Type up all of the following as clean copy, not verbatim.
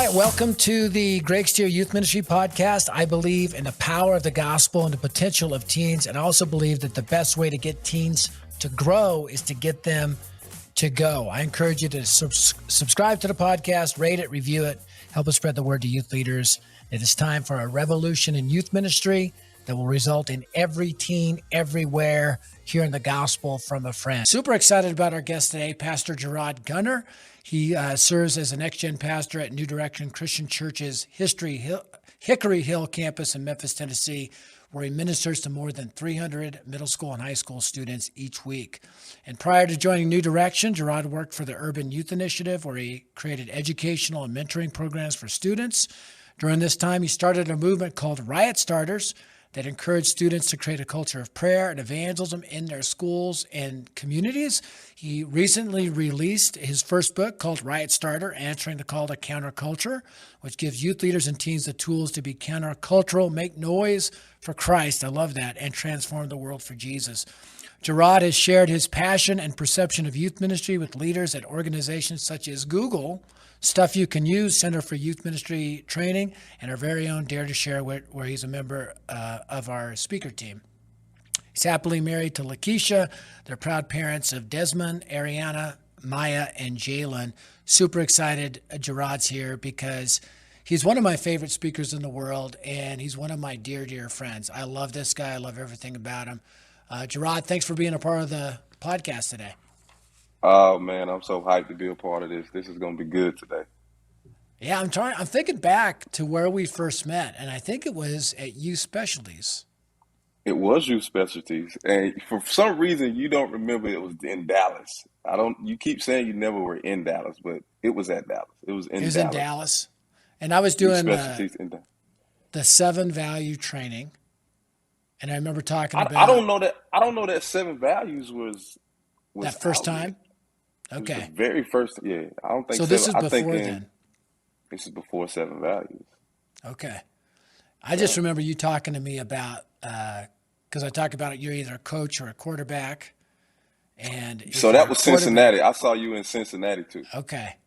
right, welcome to the Greg Stier Youth Ministry Podcast. I believe in the power of the gospel and the potential of teens, and I also believe that the best way to get teens to grow is to get them to go. I encourage you to subscribe to the podcast, rate it, review it, help us spread the word to youth leaders. It is time for a revolution in youth ministry that will result in every teen everywhere hearing the gospel from a friend. Super excited about our guest today, Pastor Gerard Gunner. He serves as an next-gen pastor at New Direction Christian Church's Hickory Hill campus in Memphis, Tennessee, where he ministers to more than 300 middle school and high school students each week. And prior to joining New Direction, Gerard worked for the Urban Youth Initiative, where he created educational and mentoring programs for students. During this time, he started a movement called Riot Starters that encouraged students to create a culture of prayer and evangelism in their schools and communities. He recently released his first book called Riot Starter, Answering the Call to Counterculture, which gives youth leaders and teens the tools to be countercultural, make noise for Christ, I love that, and transform the world for Jesus. Gerard has shared his passion and perception of youth ministry with leaders at organizations such as Google, Stuff You Can Use, Center for Youth Ministry Training, and our very own Dare to Share, where he's a member of our speaker team. He's happily married to Lakeisha. They're proud parents of Desmond, Ariana, Maya, and Jalen. Super excited Gerard's here because he's one of my favorite speakers in the world, and he's one of my dear, dear friends. I love this guy. I love everything about him. Gerard, thanks for being a part of the podcast today. Oh man, I'm so hyped to be a part of this. This is going to be good today. Yeah, I'm thinking back to where we first met, and I think it was at Youth Specialties. It was Youth Specialties, and for some reason you don't remember it was in Dallas. You keep saying you never were in Dallas, but it was at Dallas. It was in Dallas, and I was doing the 7 value training, and I remember talking about. I don't know that 7 values was that first time. Yet. Okay. It was the very first, yeah. I don't think so. This is before then. This is before 7 values. Okay. I just remember you talking to me about because I talk about it. You're either a coach or a quarterback, and so that was Cincinnati. I saw you in Cincinnati too. Okay.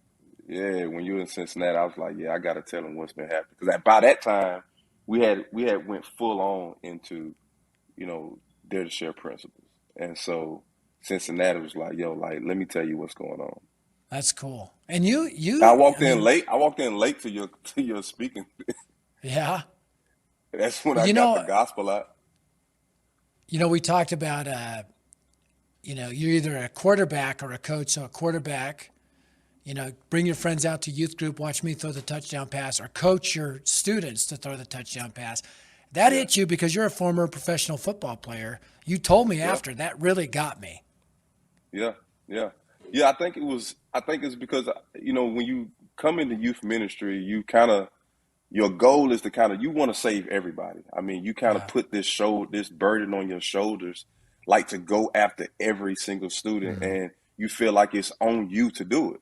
Yeah, when you were in Cincinnati, I was like, yeah, I got to tell them what's been happening because by that time we had went full on into, Dare to Share principles, and so Cincinnati was like, yo, let me tell you what's going on. That's cool. And you I walked in late to your speaking. Yeah. That's when I got the gospel out. We talked about you're either a quarterback or a coach. So a quarterback, bring your friends out to youth group, watch me throw the touchdown pass, or coach your students to throw the touchdown pass. That hit you because you're a former professional football player. You told me after that really got me. Yeah. I think it's because, when you come into youth ministry, your goal is to you want to save everybody. I mean, you put this burden on your shoulders, like to go after every single student, and you feel like it's on you to do it.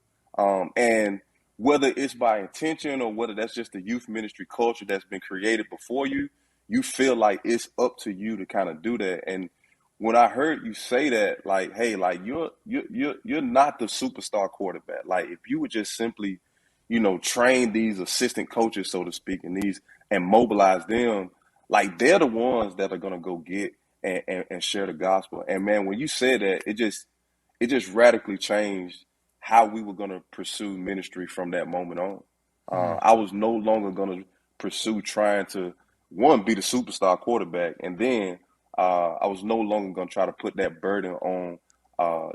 And whether it's by intention or whether that's just the youth ministry culture that's been created before you, you feel like it's up to you to do that. And when I heard you say that, hey, you're not the superstar quarterback. If you would just simply, train these assistant coaches, so to speak, and mobilize them, they're the ones that are gonna go get and share the gospel. And man, when you said that, it just radically changed how we were gonna pursue ministry from that moment on. I was no longer gonna pursue trying to be the superstar quarterback, and then I was no longer going to try to put that burden on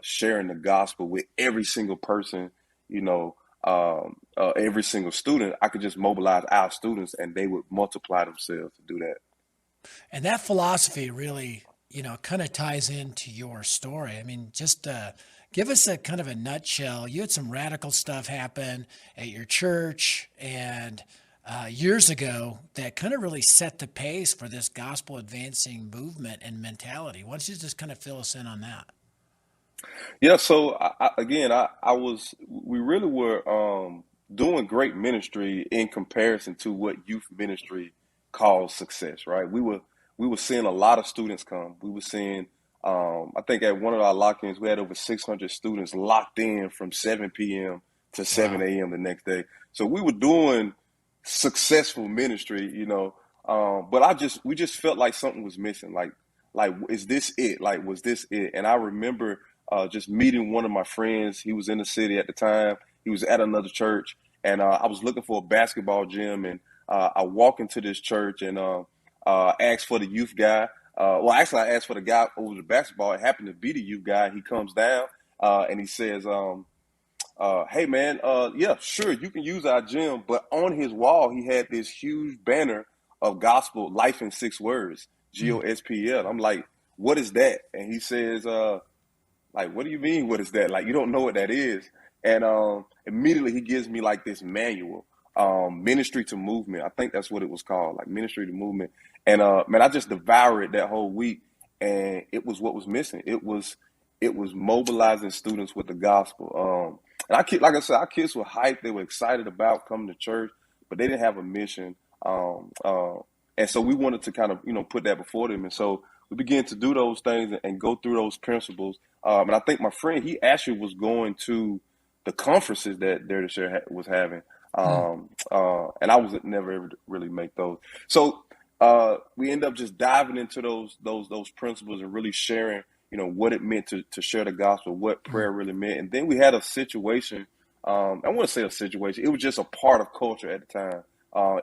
sharing the gospel with every single person, every single student. I could just mobilize our students and they would multiply themselves to do that. And that philosophy really, kind of ties into your story. I mean, just give us a kind of a nutshell. You had some radical stuff happen at your church and years ago that kind of really set the pace for this gospel advancing movement and mentality. Why don't you just kind of fill us in on that? Yeah. So we really were doing great ministry in comparison to what youth ministry calls success, right? We were seeing a lot of students come. We were seeing, I think at one of our lock-ins, we had over 600 students locked in from 7 p.m. to 7 a.m. the next day. So we were doing successful ministry, but we just felt like something was missing. Like, is this it? Like, was this it? And I remember just meeting one of my friends. He was in the city at the time. He was at another church, and I was looking for a basketball gym. And I walk into this church and asked for the youth guy. Well, actually, I asked for the guy over the basketball. It happened to be the youth guy. He comes down and he says, hey man, yeah, sure, you can use our gym. But on his wall, he had this huge banner of gospel, life in 6 words, GOSPL. I'm like, what is that? And he says, like, what do you mean? What is that? Like, you don't know what that is. And immediately he gives me like this manual, Ministry to Movement. I think that's what it was called, like Ministry to Movement. And man, I just devoured it that whole week, and it was what was missing. It was mobilizing students with the gospel. And like I said, our kids were hyped. They were excited about coming to church, but they didn't have a mission. And so we wanted to kind of, put that before them. And so we began to do those things and go through those principles. And I think my friend, he actually was going to the conferences that Dare to Share was having. And I was never ever really make those. So we end up just diving into those principles and really sharing, what it meant to share the gospel, what prayer really meant. And then we had a situation. I want to say a situation. It was just a part of culture at the time.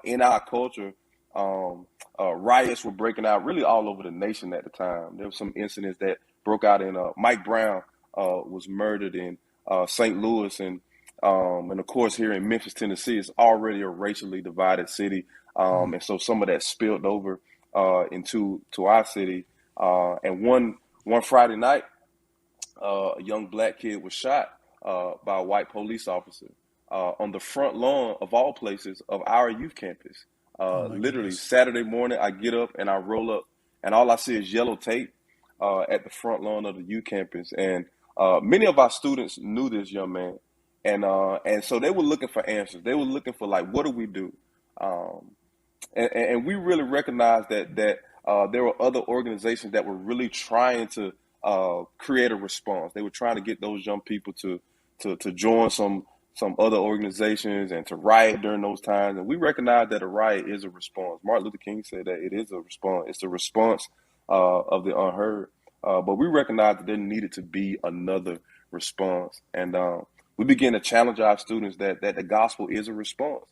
In our culture, riots were breaking out really all over the nation at the time. There were some incidents that broke out in Mike Brown was murdered in St. Louis, and of course here in Memphis, Tennessee, it's already a racially divided city, and so some of that spilled over into our city. And one Friday night, a young black kid was shot by a white police officer on the front lawn of all places of our youth campus. Literally goodness. Saturday morning, I get up and I roll up, and all I see is yellow tape at the front lawn of the youth campus. And many of our students knew this young man, and so they were looking for answers. They were looking for, like, what do we do? And we really recognized that there were other organizations that were really trying to create a response. They were trying to get those young people to join some other organizations and to riot during those times. And we recognize that a riot is a response. Martin Luther King said that it is a response. It's a response of the unheard. But we recognize that there needed to be another response. And we began to challenge our students that the gospel is a response.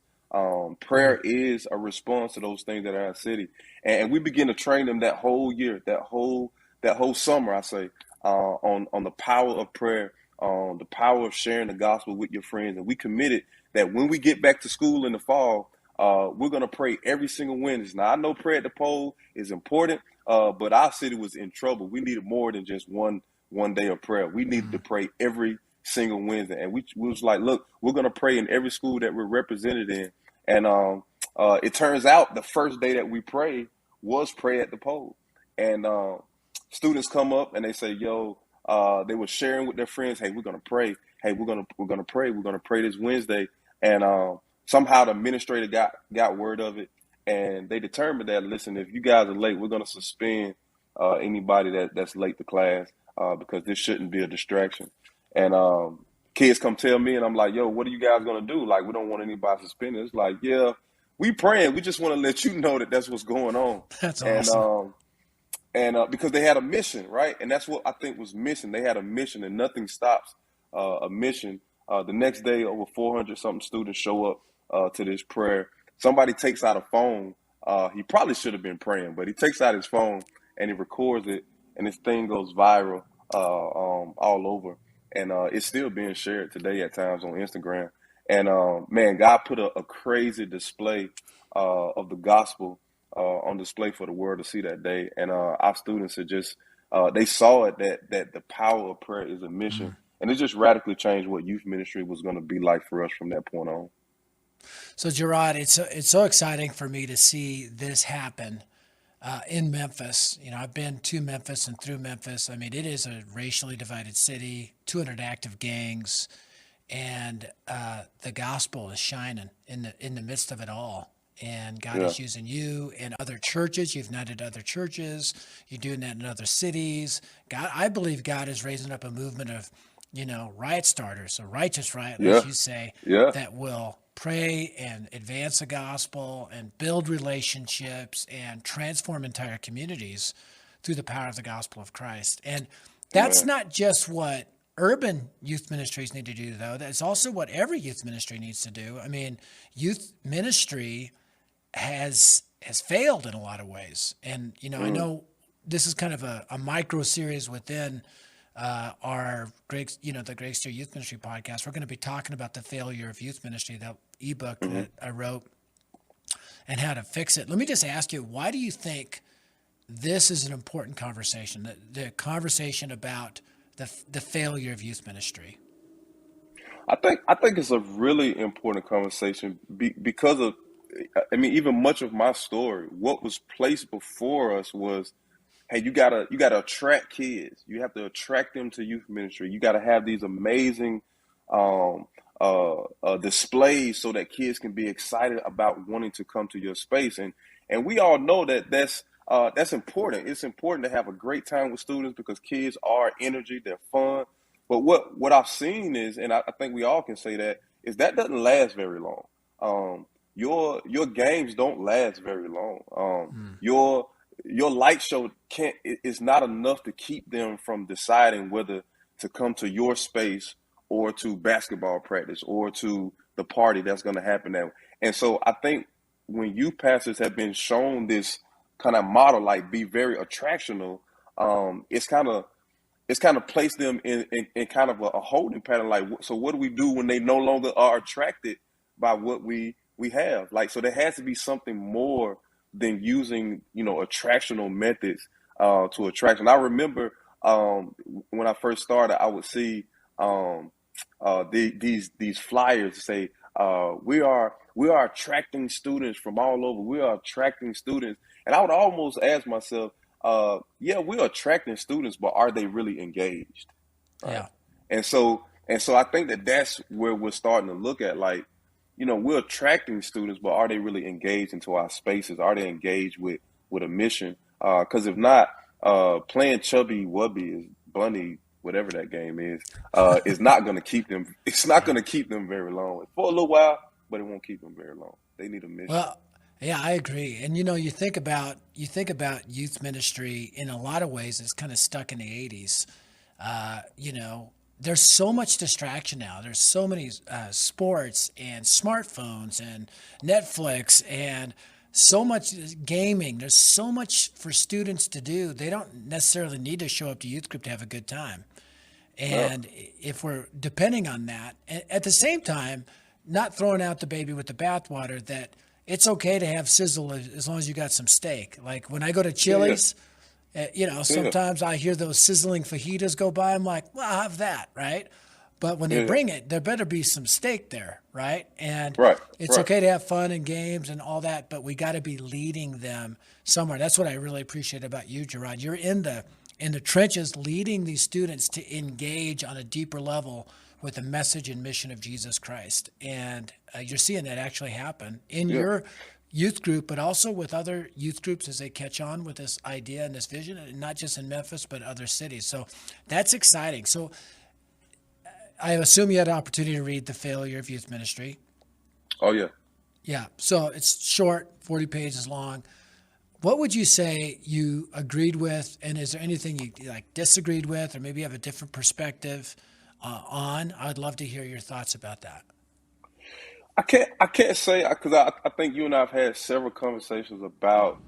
Prayer is a response to those things that are in our city. And we begin to train them that whole year, that whole summer, I say, on the power of prayer, on the power of sharing the gospel with your friends. And we committed that when we get back to school in the fall, we're going to pray every single Wednesday. Now, I know prayer at the poll is important, but our city was in trouble. We needed more than just one day of prayer. We needed to pray every single Wednesday. And we was like, look, we're going to pray in every school that we're represented in. And it turns out the first day that we prayed was pray at the poll. And students come up and they say, yo, they were sharing with their friends, hey, we're going to pray. Hey, we're going to pray. We're going to pray this Wednesday. And somehow the administrator got word of it. And they determined that, listen, if you guys are late, we're going to suspend anybody that's late to class because this shouldn't be a distraction. And kids come tell me, and I'm like, yo, what are you guys going to do? Like, we don't want anybody suspended. It's like, yeah, we praying. We just want to let you know that that's what's going on. That's awesome. And because they had a mission, right? And that's what I think was missing. They had a mission, and nothing stops a mission. The next day, over 400-something students show up to this prayer. Somebody takes out a phone. He probably should have been praying, but he takes out his phone, and he records it, and this thing goes viral all over. And it's still being shared today at times on Instagram. And, man, God put a crazy display of the gospel on display for the world to see that day. And our students are just, they saw it, that the power of prayer is a mission. And it just radically changed what youth ministry was going to be like for us from that point on. So, Gerard, it's so exciting for me to see this happen in Memphis. I've been to Memphis and through Memphis. I mean, it is a racially divided city, 200 active gangs, and the gospel is shining in the midst of it all. And God is using you and other churches. You've united other churches. You're doing that in other cities. I believe God is raising up a movement of, riot starters, a righteous riot, as you say, that will pray and advance the gospel and build relationships and transform entire communities through the power of the gospel of Christ. And that's Man. not just what urban youth ministries need to do, though. That's also what every youth ministry needs to do. I mean, youth ministry has failed in a lot of ways. And, I know this is kind of a micro series within our the Great Stier Youth Ministry podcast. We're going to be talking about the failure of youth ministry, that ebook that I wrote, and how to fix it. Let me just ask you, why do you think this is an important conversation, the conversation about the failure of youth ministry? I think it's a really important conversation because of, I mean, even much of my story, what was placed before us was, hey, you gotta attract kids. You have to attract them to youth ministry. You gotta have these amazing displays so that kids can be excited about wanting to come to your space. And we all know that's important. It's important to have a great time with students because kids are energy, they're fun. But what I've seen is, and I think we all can say that, is that doesn't last very long. Your games don't last very long. Your light show is not enough to keep them from deciding whether to come to your space or to basketball practice or to the party that's going to happen there. And so I think when youth pastors have been shown this kind of model, like be very attractional, it's kind of placed them in kind of a holding pattern. Like, so what do we do when they no longer are attracted by what we have? Like, so there has to be something more than using, attractional methods to attraction. I remember when I first started, I would see these flyers say, we are attracting students from all over. We are attracting students. And I would almost ask myself, yeah, we're attracting students, but are they really engaged? Right? Yeah. And so I think that's where we're starting to look at, like, we're attracting students, but are they really engaged into our spaces? Are they engaged with a mission? Because if not, playing chubby wubby is bunny, whatever that game is not going to keep them. It's not going to keep them very long for a little while, but it won't keep them very long. They need a mission. Well, yeah, I agree. And you think about youth ministry in a lot of ways. It's kind of stuck in the 80s. There's so much distraction now. There's so many sports and smartphones and Netflix and so much gaming. There's so much for students to do. They don't necessarily need to show up to youth group to have a good time. And if we're depending on that, at the same time, not throwing out the baby with the bathwater, that it's okay to have sizzle as long as you got some steak. Like when I go to Chili's, sometimes I hear those sizzling fajitas go by. I'm like, well, I'll have that, right? But when they bring it, there better be some steak there, right? And it's okay to have fun and games and all that, but we got to be leading them somewhere. That's what I really appreciate about you, Gerard. You're in the trenches leading these students to engage on a deeper level with the message and mission of Jesus Christ. And you're seeing that actually happen in your youth group, but also with other youth groups as they catch on with this idea and this vision, and not just in Memphis, but other cities. So that's exciting. So I assume you had an opportunity to read The Failure of Youth Ministry. Oh, yeah. Yeah. So it's short, 40 pages long. What would you say you agreed with, and is there anything you disagreed with, or maybe you have a different perspective on? I'd love to hear your thoughts about that. I can't say, because I think you and I have had several conversations about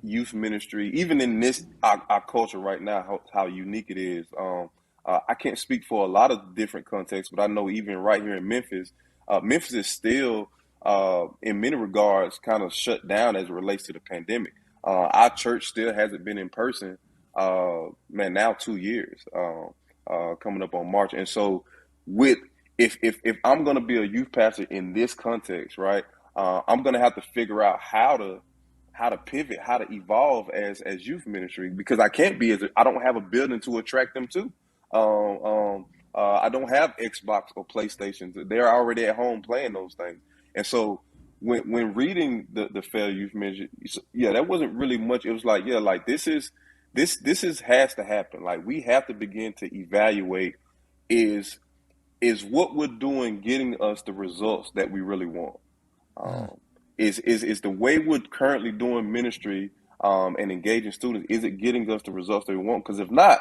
youth ministry, even in this our culture right now, how unique it is. I can't speak for a lot of different contexts, but I know even right here in Memphis, Memphis is still, in many regards, kind of shut down as it relates to the pandemic. Our church still hasn't been in person, now 2 years, coming up on March. And so if I'm going to be a youth pastor in this context, right, I'm going to have to figure out how to pivot, how to evolve as youth ministry, because I can't be I don't have a building to attract them to. I don't have Xbox or PlayStations. They're already at home playing those things. And so when reading the Failure Youth Ministry, that wasn't really much. It was like, this has to happen. Like, we have to begin to evaluate, is is what we're doing getting us the results that we really want? Mm. Um, is the way we're currently doing ministry and engaging students, is it getting us the results that we want? Because if not,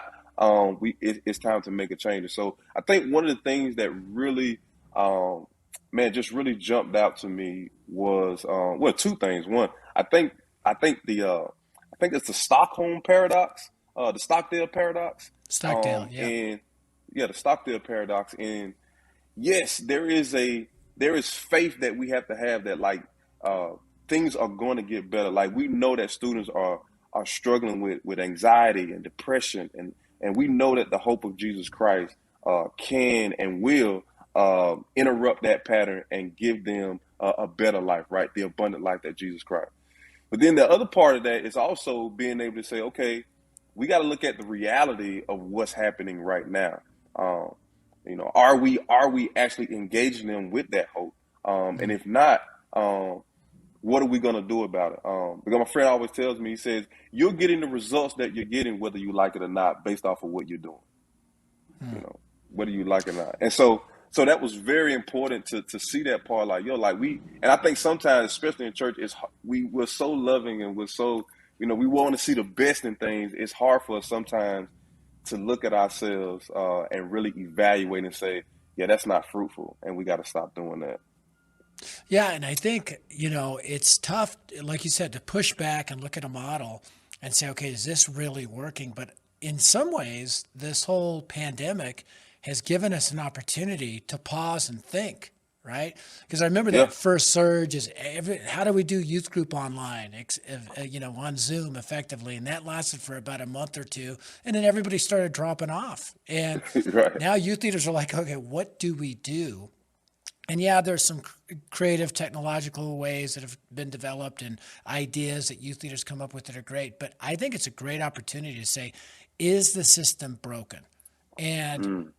it's time to make a change. And so I think one of the things that really, man, just really jumped out to me was, well, two things. One, I think I think it's the Stockholm paradox, the Stockdale paradox, Stockdale, yeah. and yeah, the Stockdale paradox. And yes, there is faith that we have to have that like uh, things are going to get better. Like we know that students are struggling with anxiety and depression, and we know that the hope of Jesus Christ can and will interrupt that pattern and give them a better life, right? The abundant life that Jesus Christ. But then the other part of that is also being able to say, okay, we got to look at the reality of what's happening right now. Um, are we actually engaging them with that hope? And Mm. if not, what are we going to do about it? Because my friend always tells me, he says, you're getting the results that you're getting, whether you like it or not, based off of what you're doing. You Mm. know, whether you like it or not. And so that was very important to see that part. Like, yo, like and I think sometimes, especially in church, we're so loving and we're so, we want to see the best in things. It's hard for us sometimes to look at ourselves and really evaluate and say, yeah, that's not fruitful, and we got to stop doing that. Yeah, and I think, it's tough, like you said, to push back and look at a model and say, okay, is this really working? But in some ways, this whole pandemic has given us an opportunity to pause and think, right? Because I remember Yeah, that first surge is how do we do youth group online, on Zoom effectively? And that lasted for about a month or two. And then everybody started dropping off. And right. now youth leaders are like, okay, what do we do? And yeah, there's some creative technological ways that have been developed and ideas that youth leaders come up with that are great. But I think it's a great opportunity to say, is the system broken? And, Mm,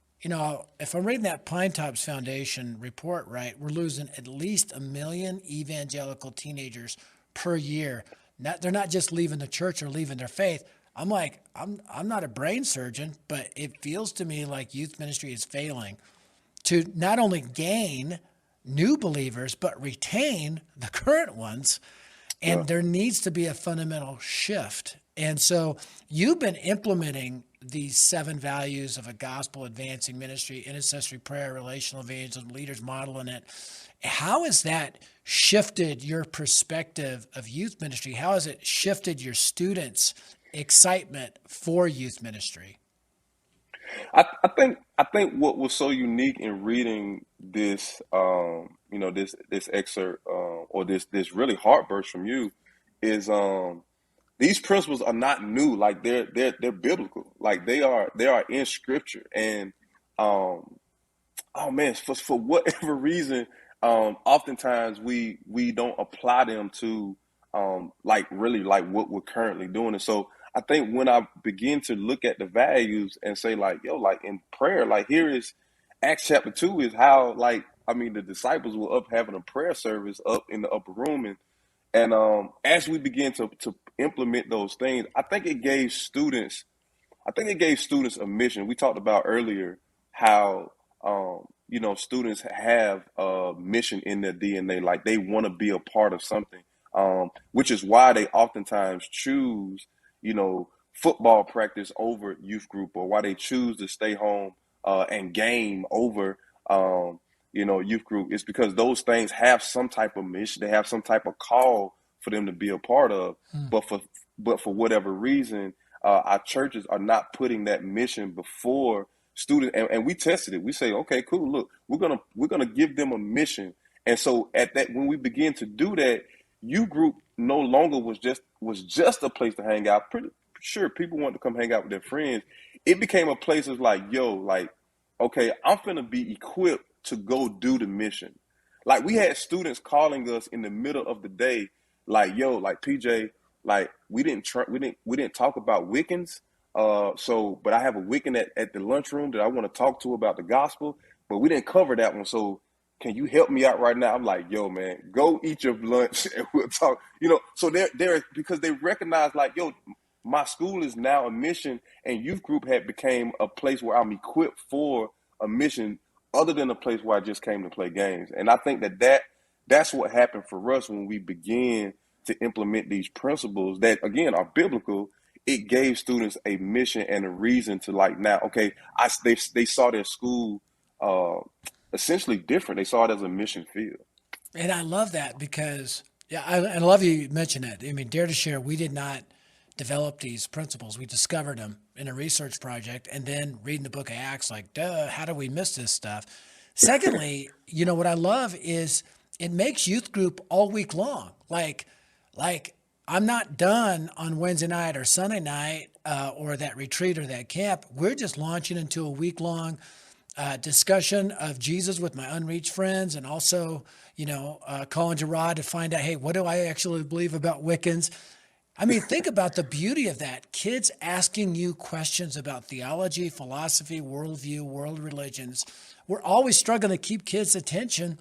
if I'm reading that Pine Tops Foundation report right, we're losing at least 1 million evangelical teenagers per year. They're not just leaving the church or leaving their faith. I'm like, I'm not a brain surgeon, but it feels to me like youth ministry is failing to not only gain new believers, but retain the current ones. yeah. And there needs to be a fundamental shift. And so you've been implementing these 7 values of a gospel advancing ministry, intercessory prayer, relational evangelism, leaders modeling it. How has that shifted your perspective of youth ministry? How has it shifted your students' excitement for youth ministry? I think what was so unique in reading this, this excerpt, or this really heartburst from you, is these principles are not new. Like they're biblical. Like they are in scripture. And um, oh man, for whatever reason, oftentimes we don't apply them to like really like what we're currently doing. And so I think when I begin to look at the values and say like, yo, like in prayer, like here is Acts chapter 2 is how like I mean the disciples were up having a prayer service up in the upper room, and as we begin to implement those things, I think it gave students a mission. We talked about earlier how students have a mission in their DNA, like they want to be a part of something, which is why they oftentimes choose, football practice over youth group, or why they choose to stay home and game over, youth group. It's because those things have some type of mission. They have some type of call for them to be a part of. Hmm. But for whatever reason, our churches are not putting that mission before students, and we tested it. We say, okay, cool. Look, we're gonna give them a mission, and so at that, when we begin to do that, youth group no longer was just a place to hang out. Pretty sure people want to come hang out with their friends. It became a place of like, yo, like, okay, I'm finna be equipped to go do the mission. Like we had students calling us in the middle of the day, like, yo, like PJ, like we didn't talk about Wiccans. But I have a Wiccan at the lunchroom that I want to talk to about the gospel, but we didn't cover that one. So can you help me out right now? I'm like, yo, man, go eat your lunch and we'll talk. So they're because they recognize like, yo, my school is now a mission, and youth group had became a place where I'm equipped for a mission other than a place where I just came to play games. And I think that's what happened for us when we began to implement these principles that again are biblical. It gave students a mission and a reason to like now. Okay, they saw their school uh, essentially different. They saw it as a mission field. And I love that because, yeah, I love you mentioned that. I mean, Dare to Share, we did not develop these principles. We discovered them in a research project and then reading the book of Acts, like, duh, how do we miss this stuff? Secondly, what I love is it makes youth group all week long. Like I'm not done on Wednesday night or Sunday night or that retreat or that camp. We're just launching into a week long discussion of Jesus with my unreached friends, and also, calling Gerard to find out, hey, what do I actually believe about Wiccans? I mean, think about the beauty of that. Kids asking you questions about theology, philosophy, worldview, world religions. We're always struggling to keep kids' attention.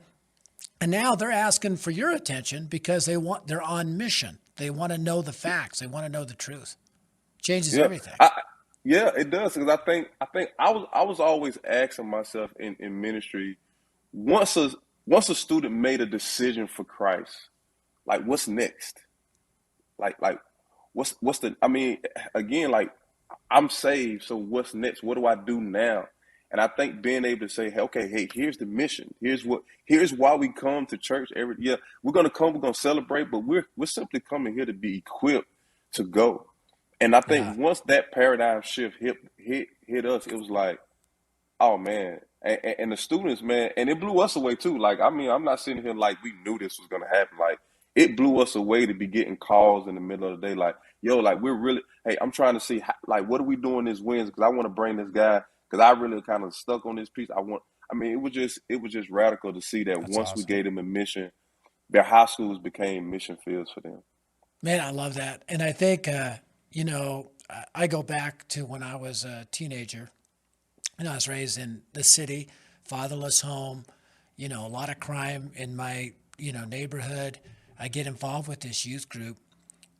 And now they're asking for your attention because they're on mission. They want to know the facts. They want to know the truth. Changes Yeah, everything. yeah, it does because I think I was always asking myself in ministry once a student made a decision for Christ, like what's next? Like what's the I mean, again, like I'm saved, so what's next? What do I do now? And I think being able to say, hey, okay, hey, here's the mission. Here's why we come to church every year. We're gonna come, we're gonna celebrate, but we're simply coming here to be equipped to go. And I Yeah, think once that paradigm shift hit us, it was like, oh man, and the students, man, and it blew us away too. Like, I mean, I'm not sitting here like we knew this was gonna happen. Like, it blew us away to be getting calls in the middle of the day, like, yo, like we're really, hey, I'm trying to see, how, like, what are we doing this Wednesday? Because I want to bring this guy because I really kind of stuck on this piece. I mean, it was just radical to see that that's once we awesome. gave them a mission, their high schools became mission fields for them. Man, I love that. And I think, I go back to when I was a teenager and I was raised in the city, fatherless home, a lot of crime in my, neighborhood. I get involved with this youth group,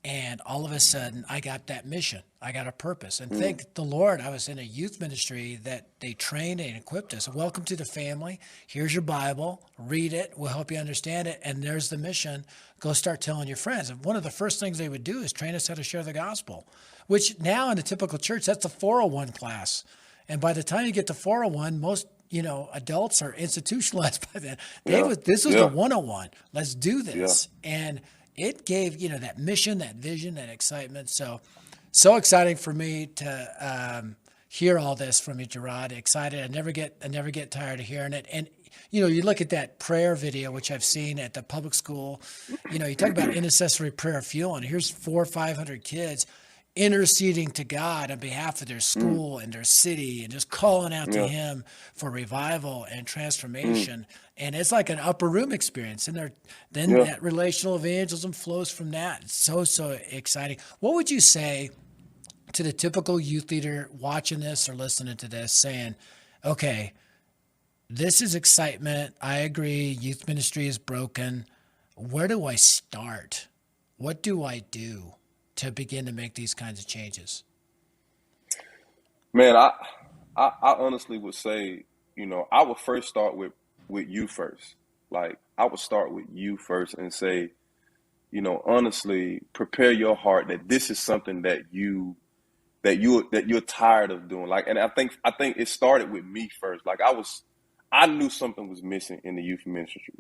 and all of a sudden I got that mission. I got a purpose. And Mm, thank the Lord, I was in a youth ministry that they trained and equipped us. Welcome to the family. Here's your Bible. Read it. We'll help you understand it. And there's the mission. Go start telling your friends. And one of the first things they would do is train us how to share the gospel, which now in a typical church, that's the 401 class. And by the time you get to 401, most adults are institutionalized by then. yeah, This was the yeah, 101. Let's do yeah. this. And it gave, that mission, that vision, that excitement. So exciting for me to hear all this from you, Gerard. Excited. I never get tired of hearing it. And you look at that prayer video, which I've seen at the public school. You talk about intercessory prayer fuel, and here's 400 or 500 kids interceding to God on behalf of their Mm, school and their city and just calling out to yeah, him for revival and mm, transformation. And it's like an upper room experience. And then yeah. that relational evangelism flows from that. It's so exciting. What would you say to the typical youth leader watching this or listening to this saying, okay, this is excitement. I agree. Youth ministry is broken. Where do I start? What do I do to begin to make these kinds of changes? Man, I honestly would say, I would first start with you first. Like, I would start with you first and say, honestly, prepare your heart that this is something that you're tired of doing. Like, and I think it started with me first. Like, I knew something was missing in the youth ministry.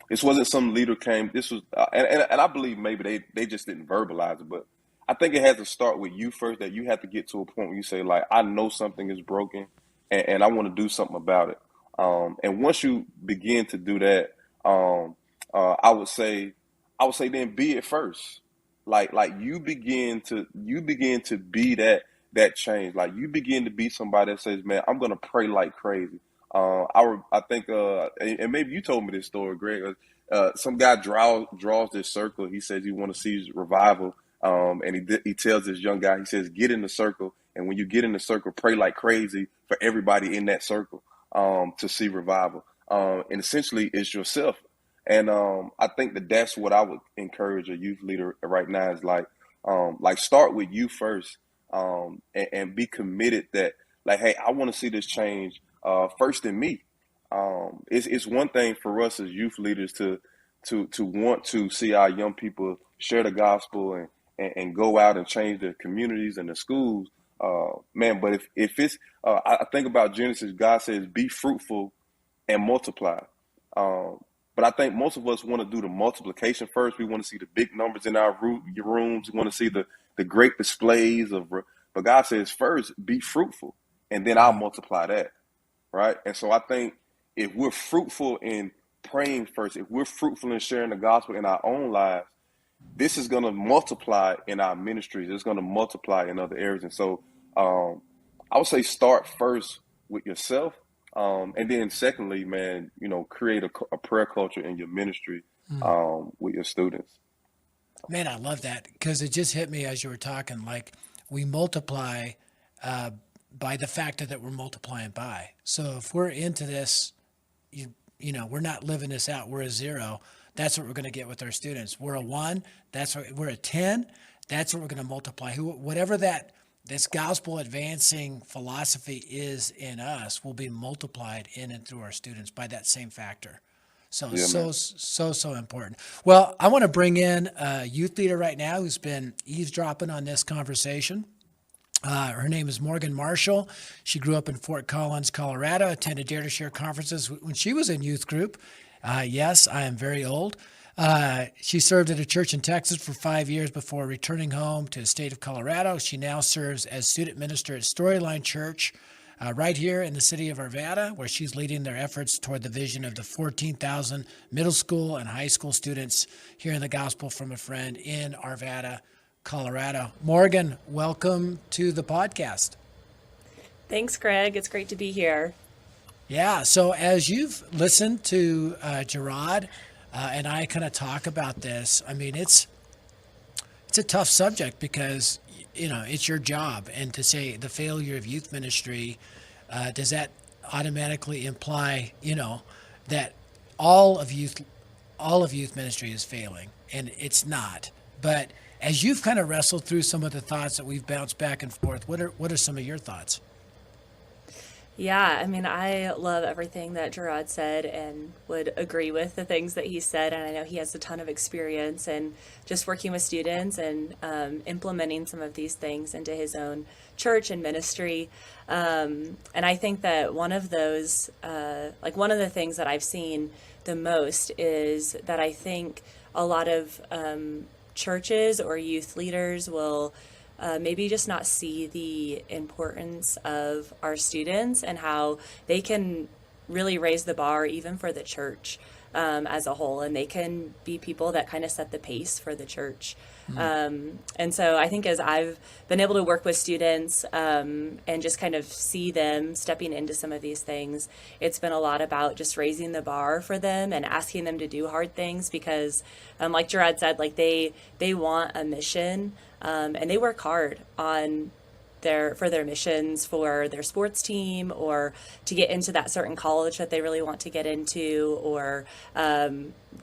This wasn't some leader came. This was, and I believe maybe they just didn't verbalize it, but I think it has to start with you first. That you have to get to a point where you say, like, I know something is broken, and I want to do something about it. And once you begin to do that, um, I would say, then be it first. Like you begin to be that change. Like, you begin to be somebody that says, man, I'm gonna pray like crazy. I think, and maybe you told me this story, Greg. Some guy draws this circle. He says he want to see revival. And he tells this young guy, he says, get in the circle, and when you get in the circle, pray like crazy for everybody in that circle, to see revival. And essentially, it's yourself. And I think that's what I would encourage a youth leader right now is like start with you first, and be committed that, like, hey, I want to see this change. first in me. It's one thing for us as youth leaders to want to see our young people share the gospel and go out and change their communities and the schools. Man, but if it's I think about Genesis, God says, "Be fruitful and multiply." Um, but I think most of us want to do the multiplication first. We want to see the big numbers in our rooms. We want to see the great displays of. But God says, first, be fruitful, and then I'll multiply that, right? And so I think if we're fruitful in praying first, if we're fruitful in sharing the gospel in our own lives, this is going to multiply in our ministries. It's going to multiply in other areas. And so I would say start first with yourself. And then secondly, man, create a prayer culture in your ministry with your students. Man, I love that, because it just hit me as you were talking, like we multiply by the factor that we're multiplying by. So if we're into this, we're not living this out, we're a 0. That's what we're going to get with our students. We're a 1. We're a 10. That's what we're going to multiply. Whatever this gospel advancing philosophy is in us will be multiplied in and through our students by that same factor. So, Yeah, so important. Well, I want to bring in a youth leader right now who's been eavesdropping on this conversation. Her name is Morgan Marshall. She grew up in Fort Collins, Colorado, attended Dare to Share conferences when she was in youth group. Yes, I am very old. She served at a church in Texas for 5 years before returning home to the state of Colorado. She now serves as student minister at Storyline Church right here in the city of Arvada, where she's leading their efforts toward the vision of the 14,000 middle school and high school students hearing the gospel from a friend in Arvada, Colorado. Morgan, welcome to the podcast. Thanks, Greg. It's great to be here. Yeah. So as you've listened to Gerard and I kind of talk about this, I mean, it's a tough subject because, it's your job. And to say the failure of youth ministry, does that automatically imply, that all of youth ministry is failing? And it's not. But as you've kind of wrestled through some of the thoughts that we've bounced back and forth, what are some of your thoughts? Yeah, I mean, I love everything that Gerard said and would agree with the things that he said. And I know he has a ton of experience in just working with students and implementing some of these things into his own church and ministry. And I think that one of those, one of the things that I've seen the most is that I think a lot of churches or youth leaders will maybe just not see the importance of our students and how they can really raise the bar even for the church as a whole, and they can be people that kind of set the pace for the church. And so I think as I've been able to work with students and just kind of see them stepping into some of these things, it's been a lot about just raising the bar for them and asking them to do hard things because, like Gerard said, like they want a mission and they work hard on for their missions for their sports team or to get into that certain college that they really want to get into or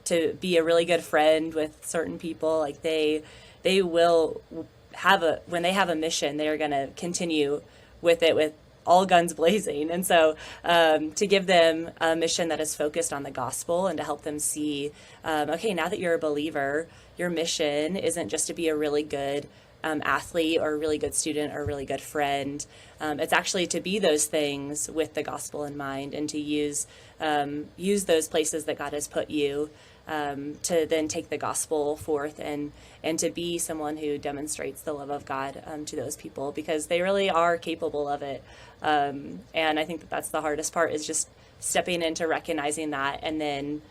to be a really good friend with certain people. Like they will when they have a mission, they're going to continue with it with all guns blazing. And so to give them a mission that is focused on the gospel and to help them see, okay, now that you're a believer, your mission isn't just to be a really good athlete or a really good student or a really good friend. It's actually to be those things with the gospel in mind and to use those places that God has put you to then take the gospel forth and to be someone who demonstrates the love of God to those people because they really are capable of it. And I think that's the hardest part is just stepping into recognizing that and then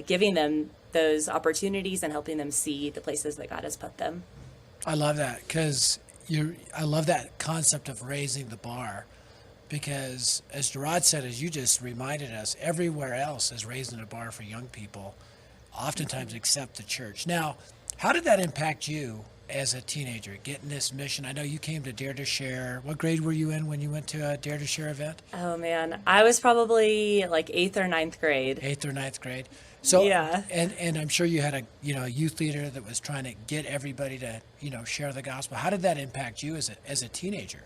giving them those opportunities and helping them see the places that God has put them. I love that because I love that concept of raising the bar because as Gerard said, as you just reminded us, everywhere else is raising the bar for young people, oftentimes except the church. Now, how did that impact you as a teenager, getting this mission? I know you came to Dare to Share. What grade were you in when you went to a Dare to Share event? Oh, man. I was probably like 8th or 9th grade. 8th or 9th grade. So, yeah. And I'm sure you had a youth leader that was trying to get everybody to share the gospel. How did that impact you as a teenager?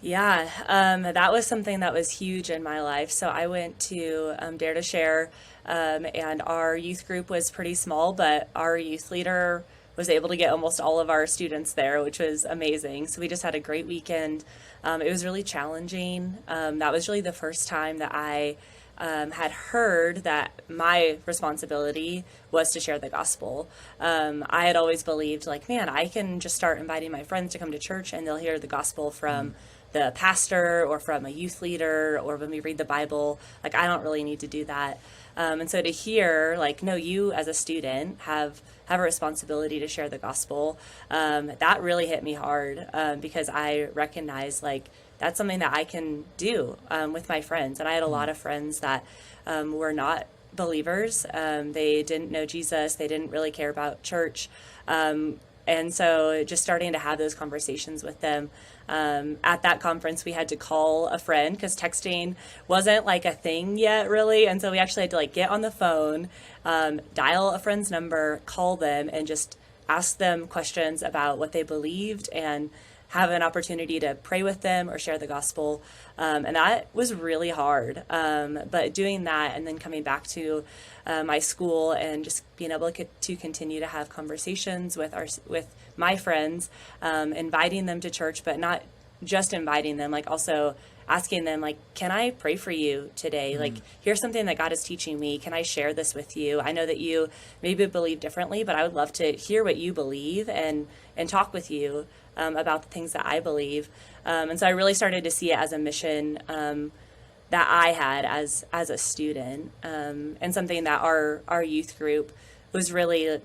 Yeah, that was something that was huge in my life. So I went to Dare to Share, and our youth group was pretty small, but our youth leader was able to get almost all of our students there, which was amazing. So we just had a great weekend. It was really challenging. That was really the first time that I had heard that my responsibility was to share the gospel. I had always believed, like, man, I can just start inviting my friends to come to church and they'll hear the gospel from the pastor or from a youth leader or when we read the Bible. Like, I don't really need to do that. And so to hear, like, no, you as a student have a responsibility to share the gospel, that really hit me hard, because I recognize, like, that's something that I can do with my friends. And I had a lot of friends that were not believers. They didn't know Jesus. They didn't really care about church. And so just starting to have those conversations with them. At that conference, we had to call a friend because texting wasn't like a thing yet, really. And so we actually had to like get on the phone, dial a friend's number, call them, and just ask them questions about what they believed and have an opportunity to pray with them or share the gospel. And that was really hard. But doing that and then coming back to my school and just being able to continue to have conversations with my friends, inviting them to church, but not just inviting them, like also asking them, like, can I pray for you today? Like, here's something that God is teaching me. Can I share this with you? I know that you maybe believe differently, but I would love to hear what you believe and talk with you about the things that I believe. And so I really started to see it as a mission that I had as a student, and something that our youth group was really,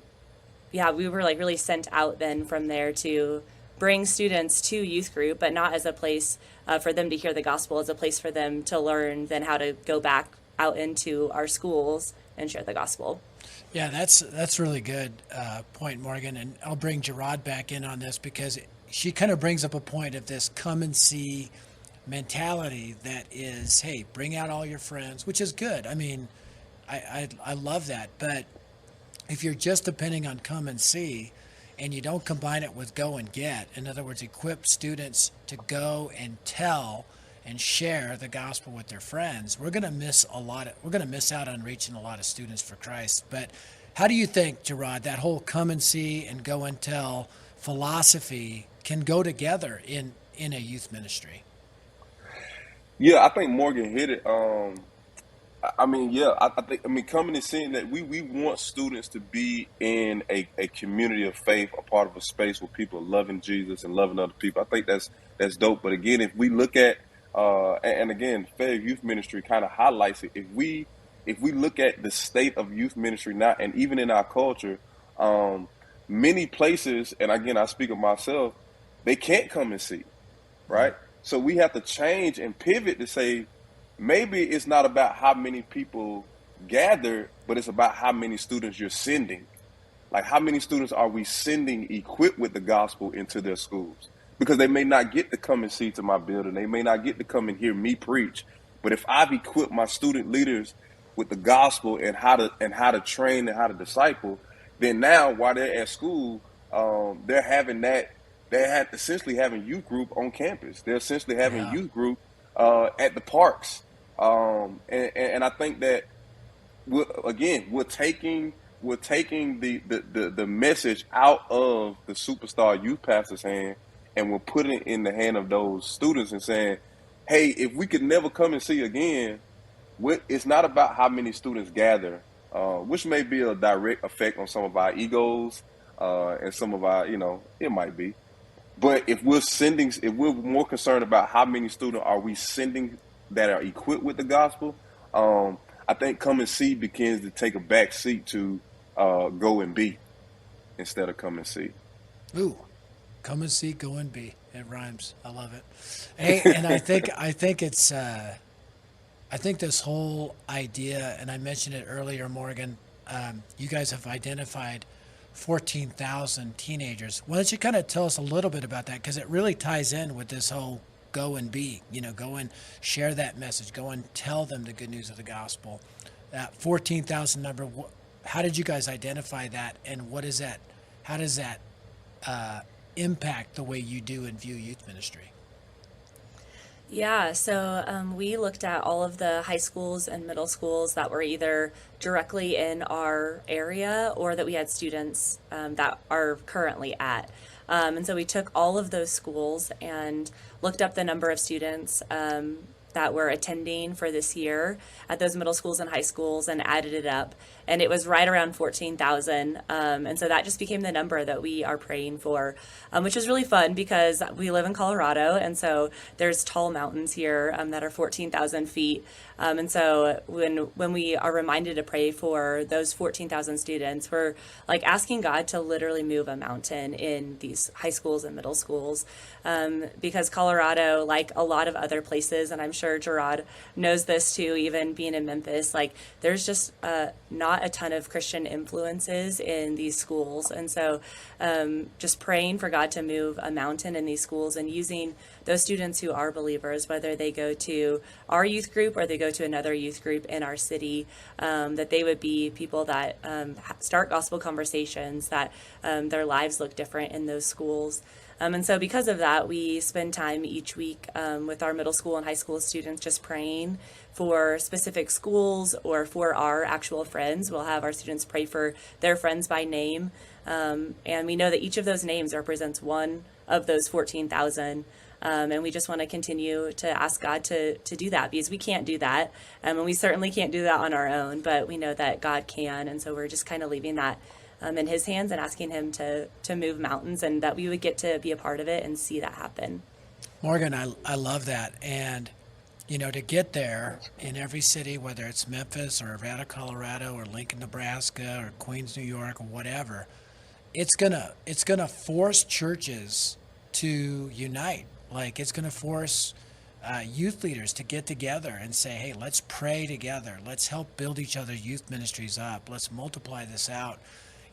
we were like really sent out then from there to bring students to youth group, but not as a place for them to hear the gospel, as a place for them to learn then how to go back out into our schools and share the gospel. Yeah, that's really good point, Morgan. And I'll bring Gerard back in on this because she kind of brings up a point of this come and see mentality that is, hey, bring out all your friends, which is good. I mean, I love that. But if you're just depending on come and see and you don't combine it with go and get, in other words, equip students to go and tell and share the gospel with their friends, we're going to miss out on reaching a lot of students for Christ. But how do you think, Gerard, that whole come and see and go and tell philosophy can go together in a youth ministry? Yeah, I think Morgan hit it. I mean, yeah, I mean, coming and seeing that we want students to be in a community of faith, a part of a space where people are loving Jesus and loving other people. I think that's dope. But again, if we look at and again, Fair Youth Ministry kind of highlights it. If we look at the state of youth ministry now, and even in our culture, many places, and again, I speak of myself, they can't come and see, right? So we have to change and pivot to say, maybe it's not about how many people gather, but it's about how many students you're sending. Like, how many students are we sending equipped with the gospel into their schools? Because they may not get to come and see to my building. They may not get to come and hear me preach. But if I've equipped my student leaders with the gospel and how to train and how to disciple, then now while they're at school, they're essentially having youth group on campus. They're essentially having youth group at the parks. And I think that we're taking the message out of the superstar youth pastor's hand, and we're putting it in the hand of those students and saying, hey, if we could never come and see again, it's not about how many students gather, which may be a direct effect on some of our egos and some of our, it might be. But if we're more concerned about how many students are we sending that are equipped with the gospel, I think come and see begins to take a back seat to go and be instead of come and see. Ooh, come and see, go and be. It rhymes. I love it. Hey, and I think it's I think this whole idea, and I mentioned it earlier, Morgan. You guys have identified 14,000 teenagers. Why don't you kind of tell us a little bit about that? Because it really ties in with this whole go and be, go and share that message, go and tell them the good news of the gospel. That 14,000 number, how did you guys identify that? And what is that? How does that impact the way you do and view youth ministry? Yeah, so we looked at all of the high schools and middle schools that were either directly in our area or that we had students that are currently at. And so we took all of those schools and looked up the number of students that were attending for this year at those middle schools and high schools and added it up. And it was right around 14,000. And so that just became the number that we are praying for, which is really fun because we live in Colorado. And so there's tall mountains here that are 14,000 feet. And so when we are reminded to pray for those 14,000 students, we're like asking God to literally move a mountain in these high schools and middle schools. Because Colorado, like a lot of other places, and I'm sure Gerard knows this too, even being in Memphis, like there's just not a ton of Christian influences in these schools. And so just praying for God to move a mountain in these schools and using those students who are believers, whether they go to our youth group or they go to another youth group in our city, that they would be people that start gospel conversations, that their lives look different in those schools. And so because of that, we spend time each week with our middle school and high school students just praying for specific schools or for our actual friends. We'll have our students pray for their friends by name. And we know that each of those names represents one of those 14,000. And we just want to continue to ask God to do that because we can't do that. And we certainly can't do that on our own, but we know that God can. And so we're just kind of leaving that in his hands and asking him to move mountains and that we would get to be a part of it and see that happen. Morgan, I love that. And, you know, to get there in every city, whether it's Memphis or Arvada, Colorado or Lincoln, Nebraska or Queens, New York or whatever, it's gonna force churches to unite. Like it's gonna force youth leaders to get together and say, hey, let's pray together. Let's help build each other's youth ministries up. Let's multiply this out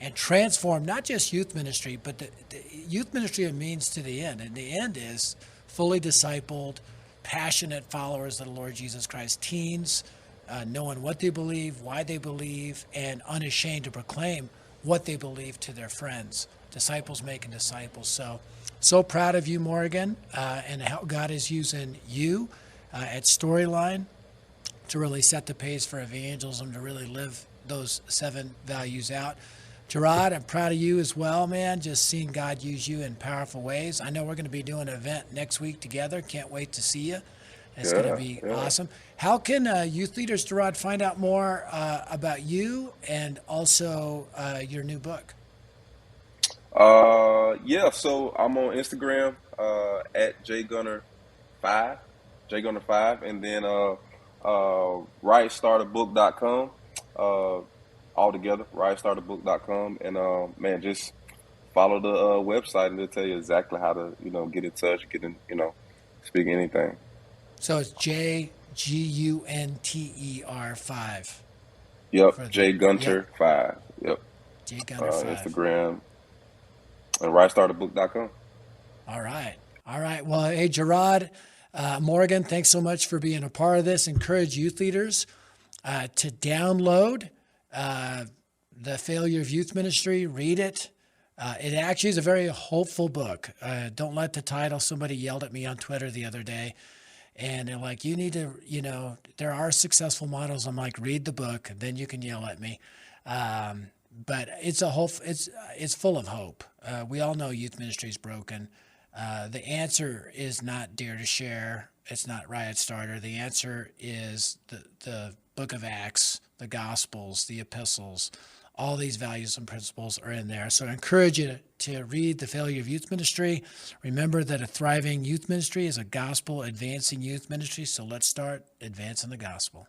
and transform not just youth ministry, but the youth ministry a means to the end. And the end is fully discipled, passionate followers of the Lord Jesus Christ, teens, knowing what they believe, why they believe, and unashamed to proclaim what they believe to their friends. Disciples making disciples. So proud of you, Morgan, and how God is using you at Storyline to really set the pace for evangelism, to really live those 7 values out. Gerard, I'm proud of you as well, man, just seeing God use you in powerful ways. I know we're going to be doing an event next week together. Can't wait to see you. It's going to be awesome. How can youth leaders, Gerard, find out more about you and also your new book? So I'm on Instagram at jgunner5, jgunner5, and then writestarterbook.com. All together, writestarterbook.com, and man, just follow the website and they'll tell you exactly how to, get in touch, speak anything. So it's JGUNTER 5. Yep, J Gunter 5. Yep. J Gunter 5. Instagram and writestarterbook.com. All right. Well, hey, Gerard, Morgan, thanks so much for being a part of this. Encourage youth leaders to download The Failure of Youth Ministry, read it. It actually is a very hopeful book. Don't let the title, somebody yelled at me on Twitter the other day, and they're like, you need to, there are successful models. I'm like, read the book, then you can yell at me. But it's it's full of hope. We all know youth ministry is broken. The answer is not Dare to Share. It's not Riot Starter. The answer is the book of Acts, the Gospels, the epistles. All these values and principles are in there. So I encourage you to read The Failure of Youth Ministry. Remember that a thriving youth ministry is a gospel advancing youth ministry. So let's start advancing the gospel.